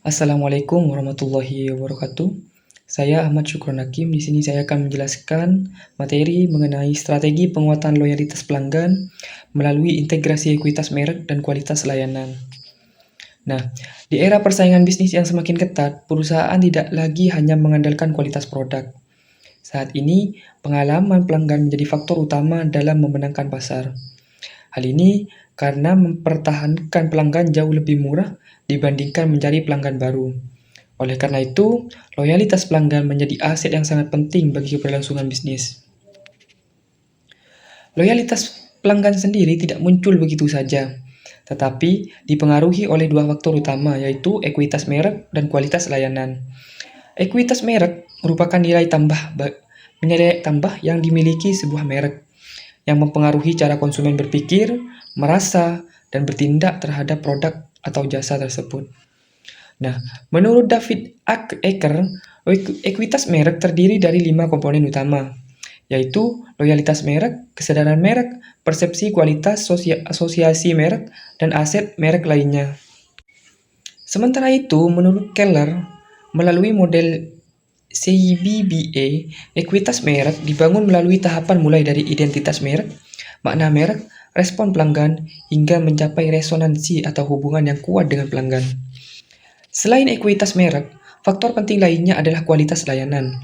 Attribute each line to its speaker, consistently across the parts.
Speaker 1: Assalamualaikum warahmatullahi wabarakatuh. Saya Ahmad Syukron Hakim. Di sini saya akan menjelaskan materi mengenai strategi penguatan loyalitas pelanggan melalui integrasi ekuitas merek dan kualitas layanan. Nah, di era persaingan bisnis yang semakin ketat, perusahaan tidak lagi hanya mengandalkan kualitas produk. Saat ini, pengalaman pelanggan menjadi faktor utama dalam memenangkan pasar. Hal ini karena mempertahankan pelanggan jauh lebih murah dibandingkan mencari pelanggan baru. Oleh karena itu, loyalitas pelanggan menjadi aset yang sangat penting bagi keberlangsungan bisnis. Loyalitas pelanggan sendiri tidak muncul begitu saja, tetapi dipengaruhi oleh dua faktor utama, yaitu ekuitas merek dan kualitas layanan. Ekuitas merek merupakan nilai tambah yang dimiliki sebuah merek, yang mempengaruhi cara konsumen berpikir, merasa, dan bertindak terhadap produk atau jasa tersebut. Nah, menurut David Ecker, ekuitas merek terdiri dari 5 komponen utama, yaitu loyalitas merek, kesadaran merek, persepsi kualitas, asosiasi merek, dan aset merek lainnya. Sementara itu, menurut Keller, melalui model CBBA, ekuitas merek dibangun melalui tahapan mulai dari identitas merek, makna merek, respon pelanggan, hingga mencapai resonansi atau hubungan yang kuat dengan pelanggan. Selain ekuitas merek, faktor penting lainnya adalah kualitas layanan.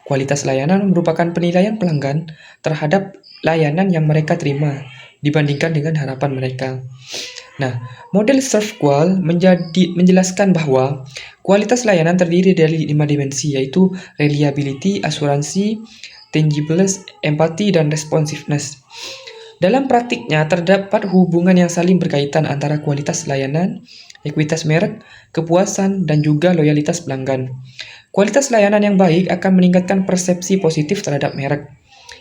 Speaker 1: Kualitas layanan merupakan penilaian pelanggan terhadap layanan yang mereka terima dibandingkan dengan harapan mereka. Nah, model ServQual menjelaskan bahwa kualitas layanan terdiri dari 5 dimensi, yaitu reliability, asuransi, tangibles, empati, dan responsiveness. Dalam praktiknya, terdapat hubungan yang saling berkaitan antara kualitas layanan, ekuitas merek, kepuasan, dan juga loyalitas pelanggan. Kualitas layanan yang baik akan meningkatkan persepsi positif terhadap merek.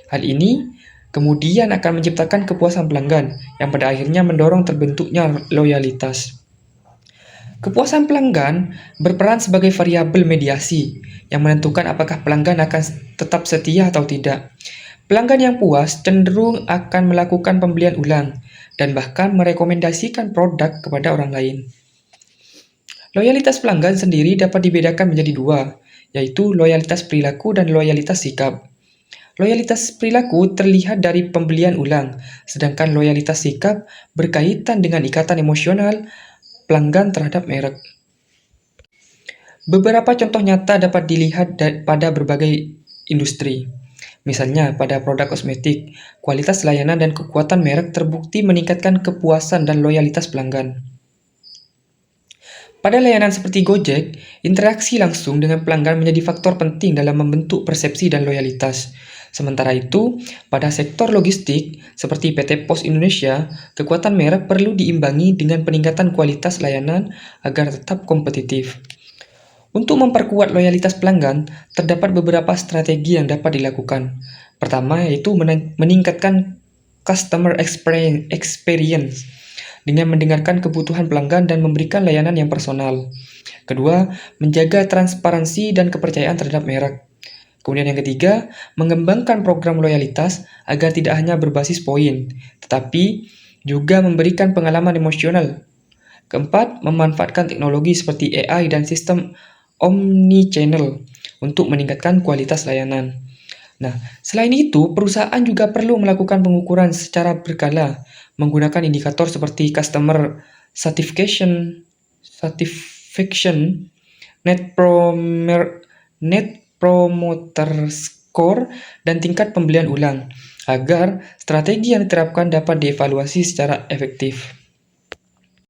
Speaker 1: Hal ini kemudian akan menciptakan kepuasan pelanggan, yang pada akhirnya mendorong terbentuknya loyalitas. Kepuasan pelanggan berperan sebagai variabel mediasi yang menentukan apakah pelanggan akan tetap setia atau tidak. Pelanggan yang puas cenderung akan melakukan pembelian ulang dan bahkan merekomendasikan produk kepada orang lain. Loyalitas pelanggan sendiri dapat dibedakan menjadi dua, yaitu loyalitas perilaku dan loyalitas sikap. Loyalitas perilaku terlihat dari pembelian ulang, sedangkan loyalitas sikap berkaitan dengan ikatan emosional pelanggan terhadap merek. Beberapa contoh nyata dapat dilihat pada berbagai industri. Misalnya, pada produk kosmetik, kualitas layanan dan kekuatan merek terbukti meningkatkan kepuasan dan loyalitas pelanggan. Pada layanan seperti Gojek, interaksi langsung dengan pelanggan menjadi faktor penting dalam membentuk persepsi dan loyalitas. Sementara itu, pada sektor logistik seperti PT Pos Indonesia, kekuatan merek perlu diimbangi dengan peningkatan kualitas layanan agar tetap kompetitif. Untuk memperkuat loyalitas pelanggan, terdapat beberapa strategi yang dapat dilakukan. Pertama, yaitu meningkatkan customer experience dengan mendengarkan kebutuhan pelanggan dan memberikan layanan yang personal. Kedua, menjaga transparansi dan kepercayaan terhadap merek. Kemudian yang ketiga, mengembangkan program loyalitas agar tidak hanya berbasis poin, tetapi juga memberikan pengalaman emosional. Keempat, memanfaatkan teknologi seperti AI dan sistem omni-channel untuk meningkatkan kualitas layanan. Nah, selain itu, perusahaan juga perlu melakukan pengukuran secara berkala menggunakan indikator seperti customer satisfaction, net promoter score, dan tingkat pembelian ulang, agar strategi yang diterapkan dapat dievaluasi secara efektif.